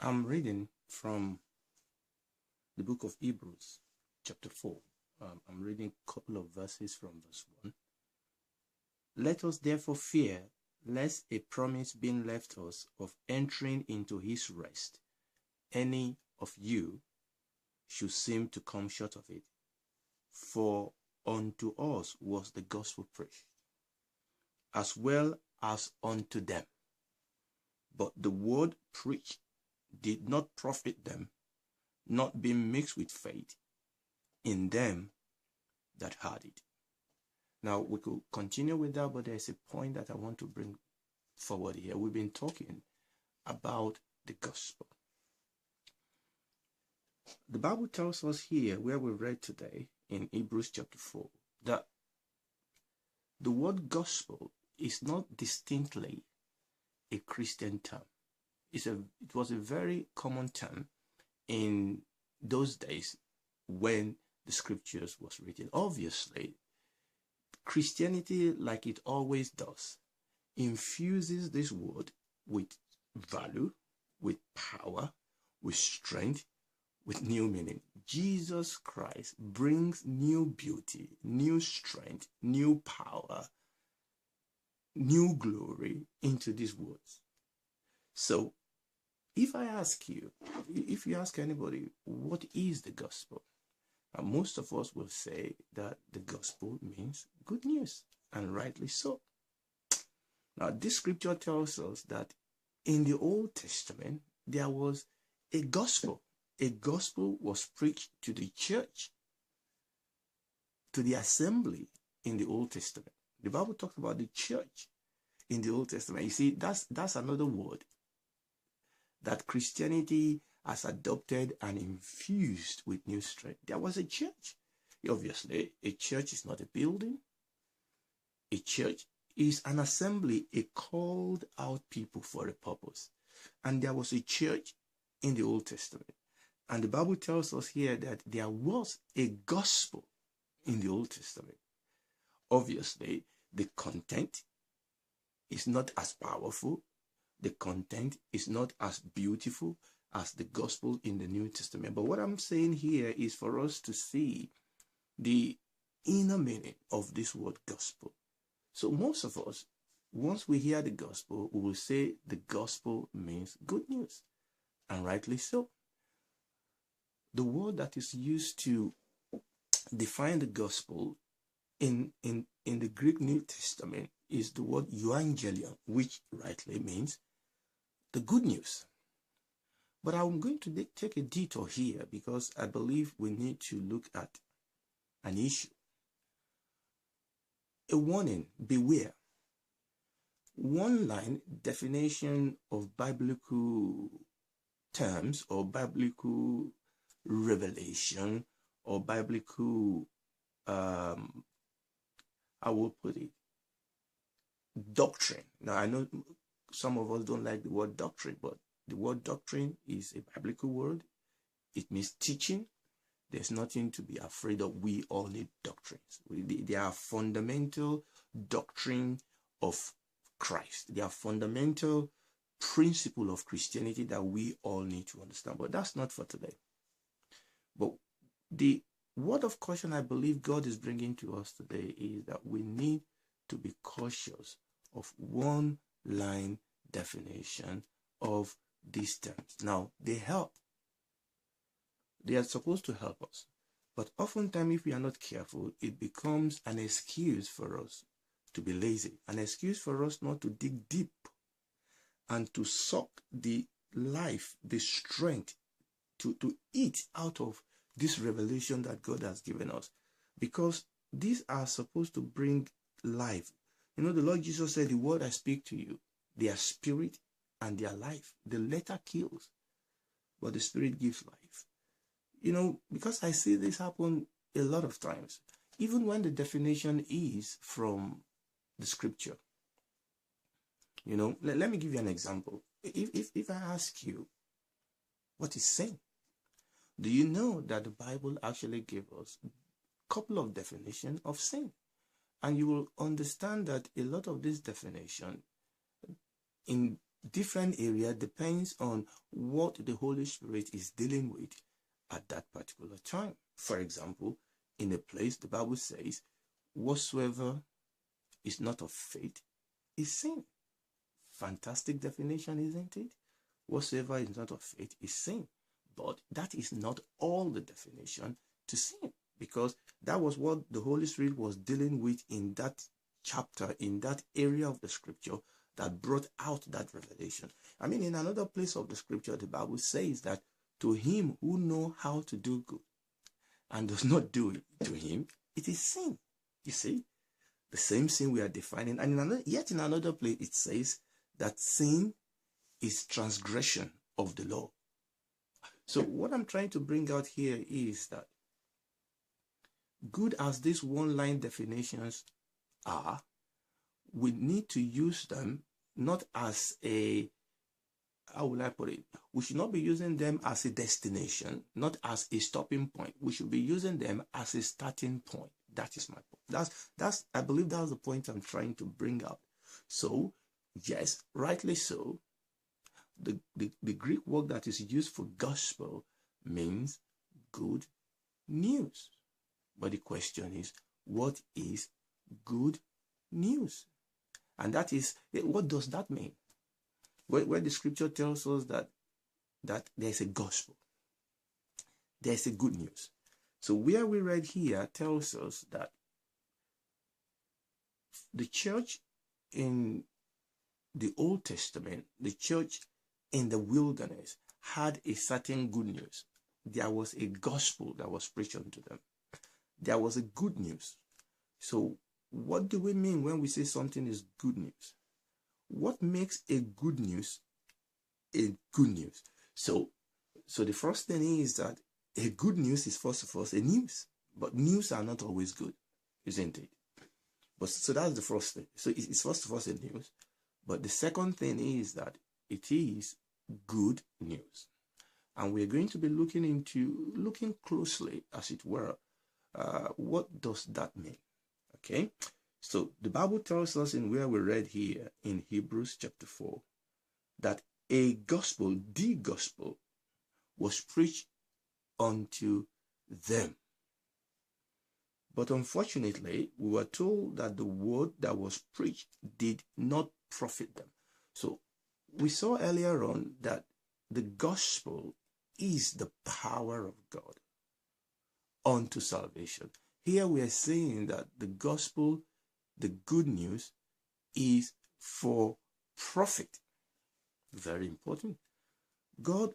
I'm reading from the book of Hebrews, chapter 4. I'm reading a couple of verses from verse 1. Let us therefore fear, lest a promise being left us of entering into his rest, any of you should seem to come short of it. For unto us was the gospel preached, as well as unto them. But the word preached did not profit them, not being mixed with faith in them that had it. Now, we could continue with that, but there's a point that I want to bring forward here. We've been talking about the gospel. The Bible tells us here, where we read today in Hebrews chapter 4, that the word gospel is not distinctly a Christian term. It was a very common term in those days when the scriptures was written. Obviously, Christianity, like it always does, infuses this word with value, with power, with strength, with new meaning. Jesus Christ brings new beauty, new strength, new power, new glory into these words. So, if I ask you, if you ask anybody, what is the gospel? Most of us will say that the gospel means good news, and rightly so. Now, this scripture tells us that in the Old Testament, there was a gospel. A gospel was preached to the church, to the assembly in the Old Testament. The Bible talks about the church in the Old Testament. You see, that's another word that Christianity has adopted and infused with new strength. There was a church. Obviously, a church is not a building. A church is an assembly, a called out people for a purpose. And there was a church in the Old Testament. And the Bible tells us here that there was a gospel in the Old Testament. Obviously, the content is not as powerful. The content is not as beautiful as the gospel in the New Testament. But what I'm saying here is for us to see the inner meaning of this word gospel. So most of us, once we hear the gospel, we will say the gospel means good news, and rightly so. The word that is used to define the gospel in the Greek New Testament is the word euangelion, which rightly means the good news. But I'm going to take a detour here because I believe we need to look at an issue. A warning, beware. One line definition of biblical terms or biblical revelation or biblical, I will put it, doctrine. Now, I know some of us don't like the word doctrine, but the word doctrine is a biblical word. It means teaching. There's nothing to be afraid of. We all need doctrines. They are fundamental doctrine of Christ. They are fundamental principle of Christianity that we all need to understand. But that's not for today. But the word of caution I believe God is bringing to us today is that we need to be cautious of one line definition of these terms. Now, they help. They are supposed to help us. But oftentimes, if we are not careful, it becomes an excuse for us to be lazy, an excuse for us not to dig deep and to suck the life, the strength, to eat out of this revelation that God has given us. Because these are supposed to bring life. You know, the Lord Jesus said, the word I speak to you, they are spirit and they are life. The letter kills, but the spirit gives life. You know, because I see this happen a lot of times, even when the definition is from the scripture. You know, let me give you an example. If I ask you, what is sin? Do you know that the Bible actually gave us a couple of definitions of sin? And you will understand that a lot of this definition in different area depends on what the Holy Spirit is dealing with at that particular time. For example, in a place, the Bible says, whatsoever is not of faith is sin. Fantastic definition, isn't it? Whatsoever is not of faith is sin. But that is not all the definition to sin, because that was what the Holy Spirit was dealing with in that chapter, in that area of the scripture that brought out that revelation. I mean, in another place of the scripture, the Bible says that to him who know how to do good and does not do it, to him it is sin. You see, the same sin we are defining. And yet in another place it says that sin is transgression of the law. So what I'm trying to bring out here is that good as these one-line definitions are, we need to use them not as a, how will I put it? We should not be using them as a destination, not as a stopping point. We should be using them as a starting point. That is my point. I believe that's the point I'm trying to bring out. So, yes, rightly so, the Greek word that is used for gospel means good news. But the question is, what is good news? And that is, what does that mean? Where the scripture tells us that there's a gospel, there's a good news. So where we read here tells us that the church in the Old Testament, the church in the wilderness, had a certain good news. There was a gospel that was preached unto them. There was a good news. So what do we mean when we say something is good news? What makes a good news a good news? So the first thing is that a good news is first of all a news. But news are not always good, isn't it? But so that's the first thing. So it's first of all a news. But the second thing is that it is good news. And we're going to be looking closely, as it were, what does that mean? Okay, so the Bible tells us in where we read here in Hebrews chapter 4 that a gospel, the gospel, was preached unto them. But unfortunately, we were told that the word that was preached did not profit them. So we saw earlier on that the gospel is the power of God unto salvation. Here we are saying that the gospel, the good news, is for profit. Very important. God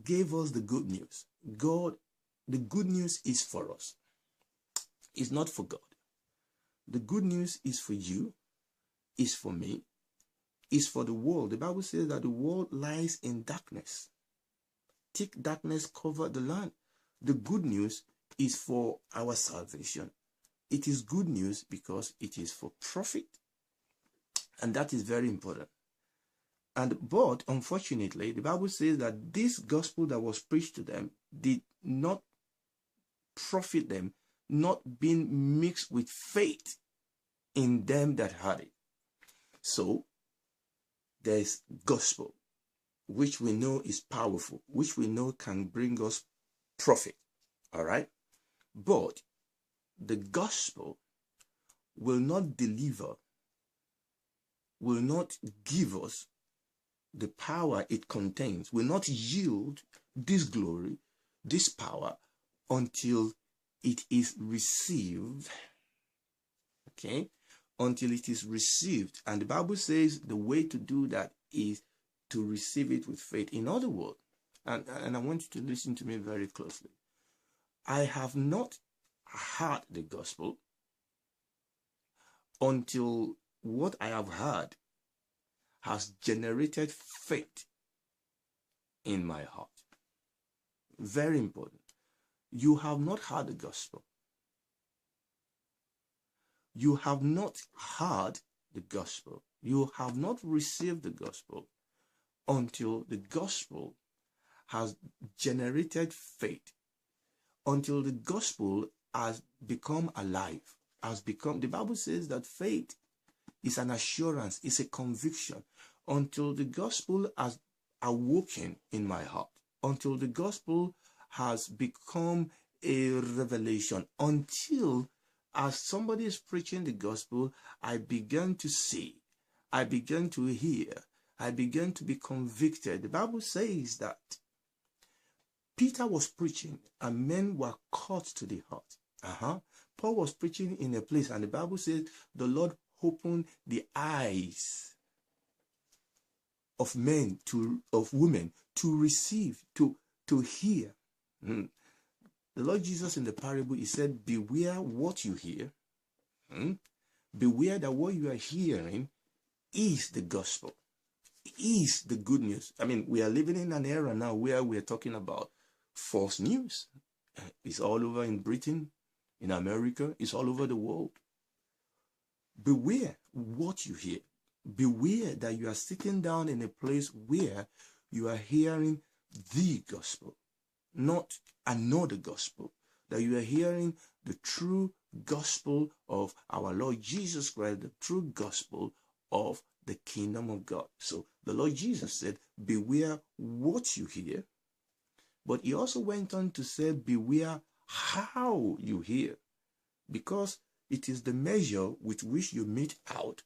gave us the good news. The good news is for us. It's not for God. The good news is for you, is for me, is for the world. The Bible says that the world lies in darkness. Thick darkness covered the land. The good news is for our salvation. It is good news because it is for profit. And that is very important. But unfortunately, the Bible says that this gospel that was preached to them did not profit them, not being mixed with faith in them that had it. So there's gospel, which we know is powerful, which we know can bring us profit. All right? But the gospel will not deliver, will not give us the power it contains, will not yield this glory, this power, until it is received. Okay? Until it is received. And the Bible says the way to do that is to receive it with faith. In other words, and I want you to listen to me very closely. I have not heard the gospel until what I have heard has generated faith in my heart. Very important. You have not heard the gospel. You have not heard the gospel. You have not received the gospel until the gospel has generated faith, until the gospel has become alive, the Bible says that faith is an assurance, is a conviction until the gospel has awoken in my heart, until the gospel has become a revelation, until as somebody is preaching the gospel, I began to see, I began to hear, I began to be convicted. The Bible says that Peter was preaching and men were caught to the heart. Paul was preaching in a place and the Bible says the Lord opened the eyes of men of women to receive, to hear. The Lord Jesus in the parable, he said, beware what you hear. Beware that what you are hearing is the gospel, is the good news. I mean, we are living in an era now where we are talking about false news. It's all over in Britain, in America, it's all over the world. Beware what you hear. Beware that you are sitting down in a place where you are hearing the gospel, not another gospel, that you are hearing the true gospel of our Lord Jesus Christ, the true gospel of the kingdom of God. So the Lord Jesus said, beware what you hear, but he also went on to say, beware how you hear, because it is the measure with which you mete out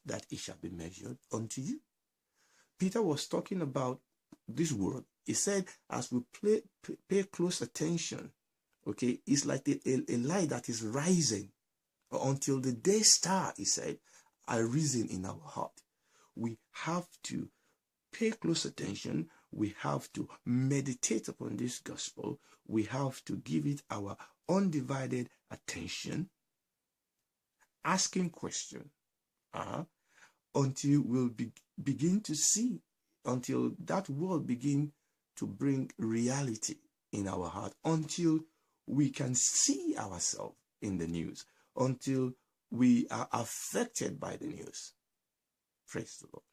that it shall be measured unto you. Peter was talking about this word. He said, as we pay close attention, okay, it's like a light that is rising until the day star, he said, are risen in our heart. We have to pay close attention. We have to meditate upon this gospel. We have to give it our undivided attention, asking questions, until we'll begin to see, until that word begin to bring reality in our heart, until we can see ourselves in the news, until we are affected by the news. Praise the Lord.